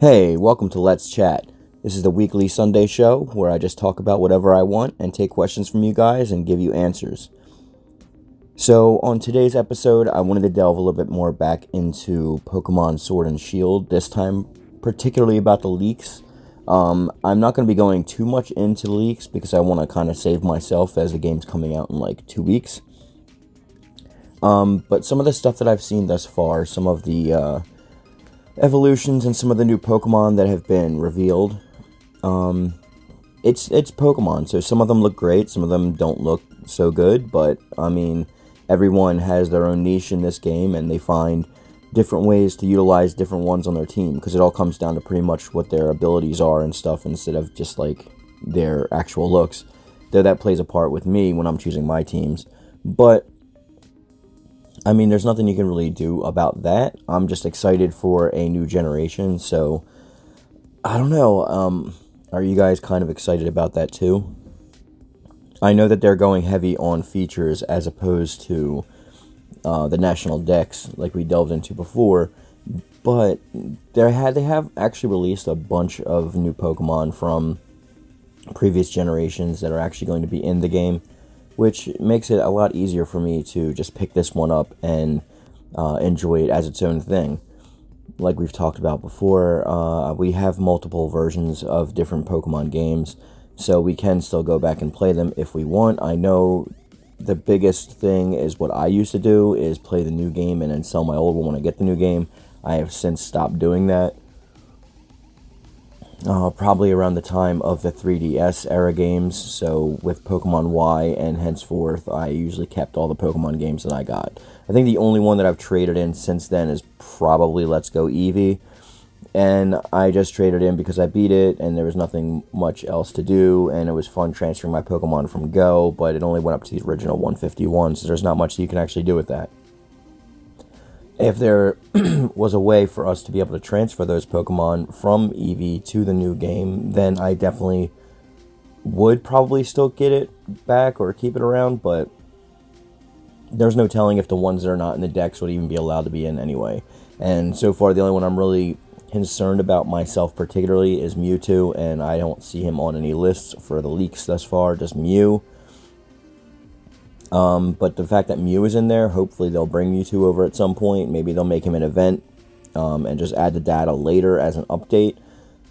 Hey, welcome to Let's Chat. This is the weekly Sunday show where I just talk about whatever I want and take questions from you guys and give you answers. So, on today's episode, I wanted to delve a little bit more back into Pokemon Sword and Shield, this time particularly about the leaks. I'm not going to be going too much into the leaks because I want to kind of save myself as the game's coming out in like 2 weeks. But some of the stuff that I've seen thus far, some of the evolutions and some of the new Pokemon that have been revealed, it's Pokemon, so some of them look great, some of them don't look so good, but I mean, everyone has their own niche in this game, and they find different ways to utilize different ones on their team, because it all comes down to pretty much what their abilities are and stuff, instead of just like their actual looks, though that plays a part with me when I'm choosing my teams. But I mean, there's nothing you can really do about that. I'm just excited for a new generation, so I don't know. Are you guys kind of excited about that too? I know that they're going heavy on features as opposed to the national decks like we delved into before, but they have actually released a bunch of new Pokemon from previous generations that are actually going to be in the game, which makes it a lot easier for me to just pick this one up and enjoy it as its own thing. Like we've talked about before, we have multiple versions of different Pokemon games, so we can still go back and play them if we want. I know the biggest thing is what I used to do is play the new game and then sell my old one when I get the new game. I have since stopped doing that. Probably around the time of the 3DS era games, so with Pokemon Y and henceforth, I usually kept all the Pokemon games that I got. I think the only one that I've traded in since then is probably Let's Go Eevee, and I just traded in because I beat it, and there was nothing much else to do, and it was fun transferring my Pokemon from Go, but it only went up to the original 151, so there's not much you can actually do with that. If there was a way for us to be able to transfer those Pokemon from Eevee to the new game, then I definitely would probably still get it back or keep it around, but there's no telling if the ones that are not in the decks would even be allowed to be in anyway. And so far, the only one I'm really concerned about myself particularly is Mewtwo, and I don't see him on any lists for the leaks thus far, just Mew. But the fact that Mew is in there, hopefully they'll bring Mewtwo over at some point. Maybe they'll make him an event and just add the data later as an update.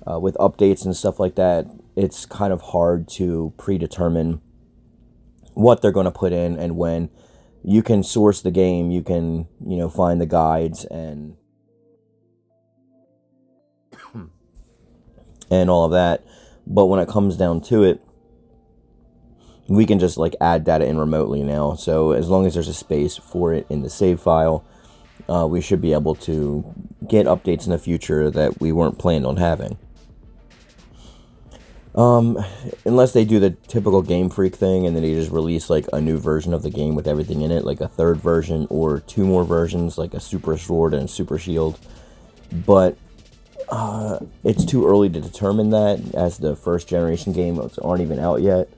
With updates and stuff like that, it's kind of hard to predetermine what they're going to put in and when. You can source the game, you can, find the guides and all of that. But when it comes down to it, we can just add data in remotely now, so as long as there's a space for it in the save file, we should be able to get updates in the future that we weren't planning on having. Unless they do the typical Game Freak thing and then they just release a new version of the game with everything in it, like a third version or 2 more versions, like a Super Sword and a Super Shield. But it's too early to determine that, as the first generation games aren't even out yet.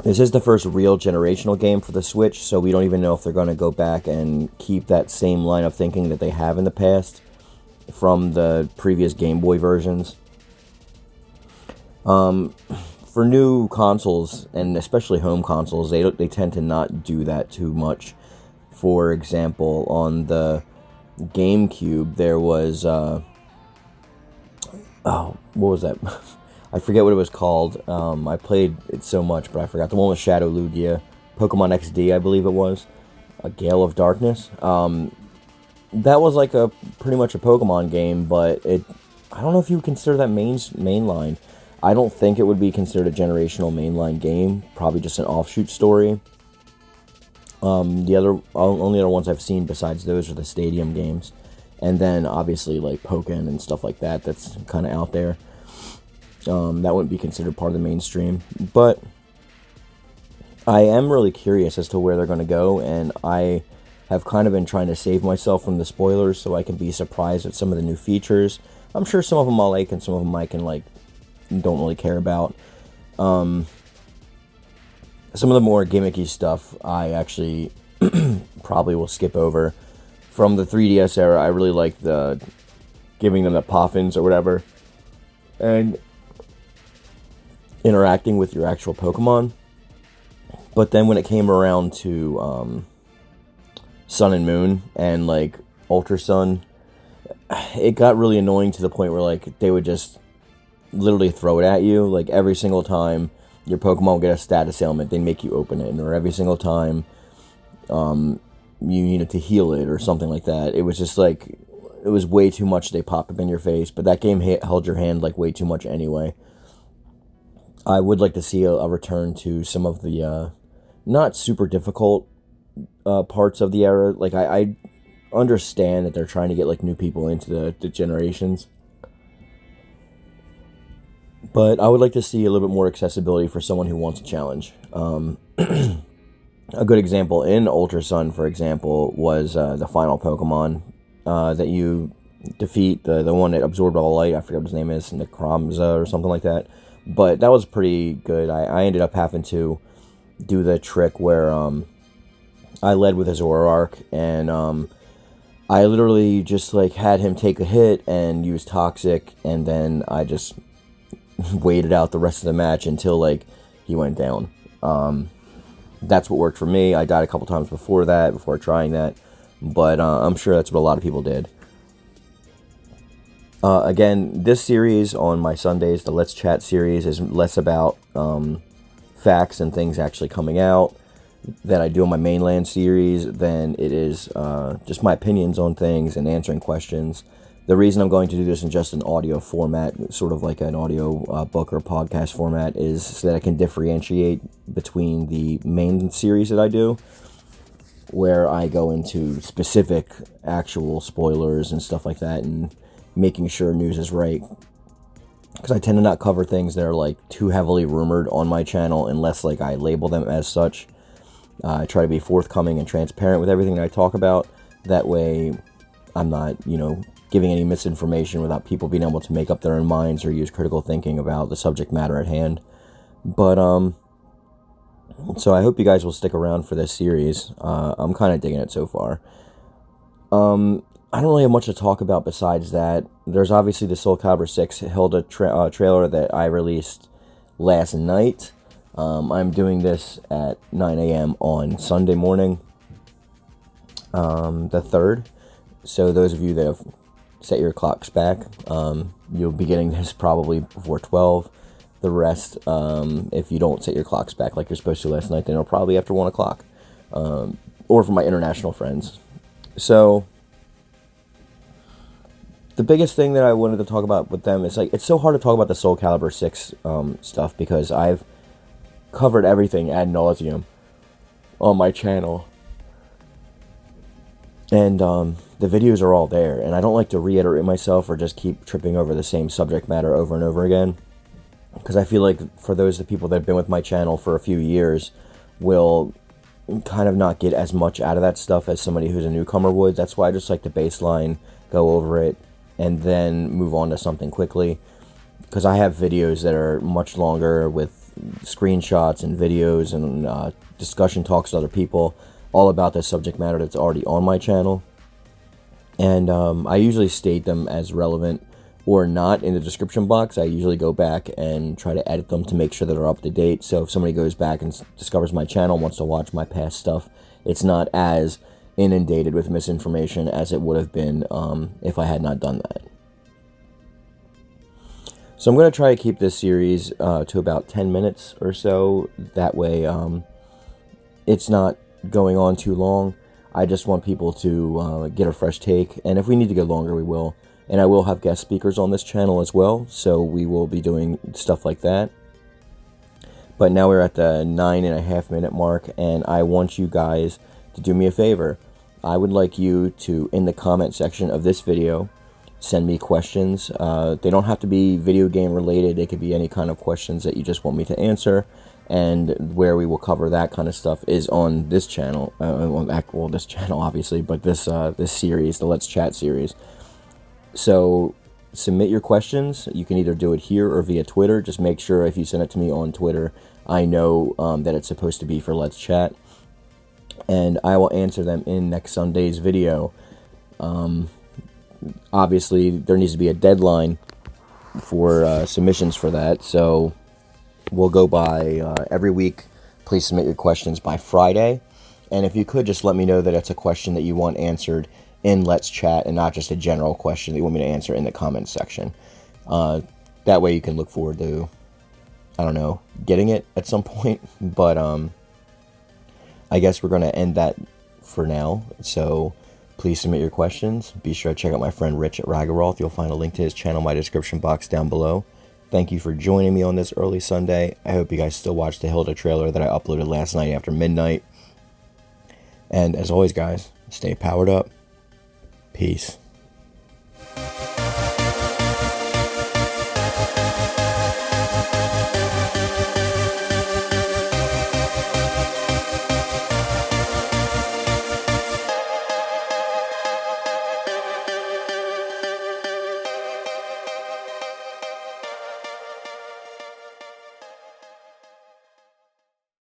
This is the first real generational game for the Switch, so we don't even know if they're going to go back and keep that same line of thinking that they have in the past from the previous Game Boy versions. For new consoles, and especially home consoles, they tend to not do that too much. For example, on the GameCube, there was, what was that? I forget what it was called. I played it so much, but I forgot. The one with Shadow Lugia, Pokemon XD, I believe it was. A Gale of Darkness. That was pretty much a Pokemon game, but I don't know if you would consider that mainline. I don't think it would be considered a generational mainline game. Probably just an offshoot story. Only other ones I've seen besides those are the Stadium games. And then, obviously, Pokken and stuff like that. That's kind of out there. That wouldn't be considered part of the mainstream. But I am really curious as to where they're going to go, and I have kind of been trying to save myself from the spoilers so I can be surprised at some of the new features. I'm sure some of them I'll like, and some of them I can, don't really care about. Some of the more gimmicky stuff I actually probably will skip over. From the 3DS era, I really like the giving them the poffins or whatever, and interacting with your actual Pokemon. But then when it came around to Sun and Moon and like Ultra Sun, it got really annoying to the point where like they would just literally throw it at you. Like every single time your Pokemon would get a status ailment, they'd make you open it, or every single time you needed to heal it or something like that. It was just like, it was way too much. They pop up in your face, but that game held your hand like way too much anyway. I would like to see a return to some of the not super difficult parts of the era. Like I understand that they're trying to get like new people into the generations, but I would like to see a little bit more accessibility for someone who wants a challenge. A good example in Ultra Sun, for example, was the final Pokemon that you defeat, the one that absorbed all light. I forget what his name is, Necromza or something like that. But that was pretty good. I ended up having to do the trick where I led with his Zoroark, and I literally just like had him take a hit and use Toxic, and then I just waited out the rest of the match until like he went down. That's what worked for me. I died a couple times before trying that, but I'm sure that's what a lot of people did. Again, this series on my Sundays, the Let's Chat series, is less about facts and things actually coming out that I do on my mainland series than it is just my opinions on things and answering questions. The reason I'm going to do this in just an audio format, sort of like an audio book or podcast format, is so that I can differentiate between the main series that I do, where I go into specific actual spoilers and stuff like that, and making sure news is right. Because I tend to not cover things that are like too heavily rumored on my channel unless like I label them as such. I try to be forthcoming and transparent with everything that I talk about. That way I'm not, giving any misinformation without people being able to make up their own minds or use critical thinking about the subject matter at hand. But, so I hope you guys will stick around for this series. I'm kind of digging it so far. I don't really have much to talk about besides that. There's obviously the Soul Calibur 6 Hilda trailer that I released last night. I'm doing this at 9 a.m. on Sunday morning, the 3rd. So those of you that have set your clocks back, you'll be getting this probably before 12. The rest, if you don't set your clocks back like you're supposed to last night, then it'll probably after 1 o'clock. Or for my international friends. So the biggest thing that I wanted to talk about with them is like, it's so hard to talk about the Soul Calibur 6 stuff because I've covered everything ad nauseum on my channel. And the videos are all there, and I don't like to reiterate myself or just keep tripping over the same subject matter over and over again, because I feel like for those of the people that have been with my channel for a few years will kind of not get as much out of that stuff as somebody who's a newcomer would. That's why I just like to baseline, go over it, and then move on to something quickly, because I have videos that are much longer with screenshots and videos and discussion talks with other people all about the subject matter that's already on my channel. And I usually state them as relevant or not in the description box. I usually go back and try to edit them to make sure that they're up to date. So if somebody goes back and discovers my channel, wants to watch my past stuff, it's not as inundated with misinformation as it would have been if I had not done that. So I'm going to try to keep this series to about 10 minutes or so. That way it's not going on too long. I just want people to get a fresh take, and if we need to go longer, we will. And I will have guest speakers on this channel as well, so we will be doing stuff like that. But now we're at the 9.5 minute mark, and I want you guys to do me a favor. I would like you to, in the comment section of this video, send me questions. They don't have to be video game related. They could be any kind of questions that you just want me to answer. And where we will cover that kind of stuff is on this channel. Well, this channel, obviously, but this series, the Let's Chat series. So submit your questions. You can either do it here or via Twitter. Just make sure if you send it to me on Twitter, I know that it's supposed to be for Let's Chat. And I will answer them in next Sunday's video. obviously there needs to be a deadline for submissions for that, so we'll go by every week. Please submit your questions by Friday, and if you could just let me know that it's a question that you want answered in Let's Chat and not just a general question that you want me to answer in the comments section. That way you can look forward to, I don't know, getting it at some point. But I guess we're going to end that for now. So please submit your questions. Be sure to check out my friend Rich at Ragaroth. You'll find a link to his channel in my description box down below. Thank you for joining me on this early Sunday. I hope you guys still watched the Hilda trailer that I uploaded last night after midnight. And as always, guys, stay powered up. Peace.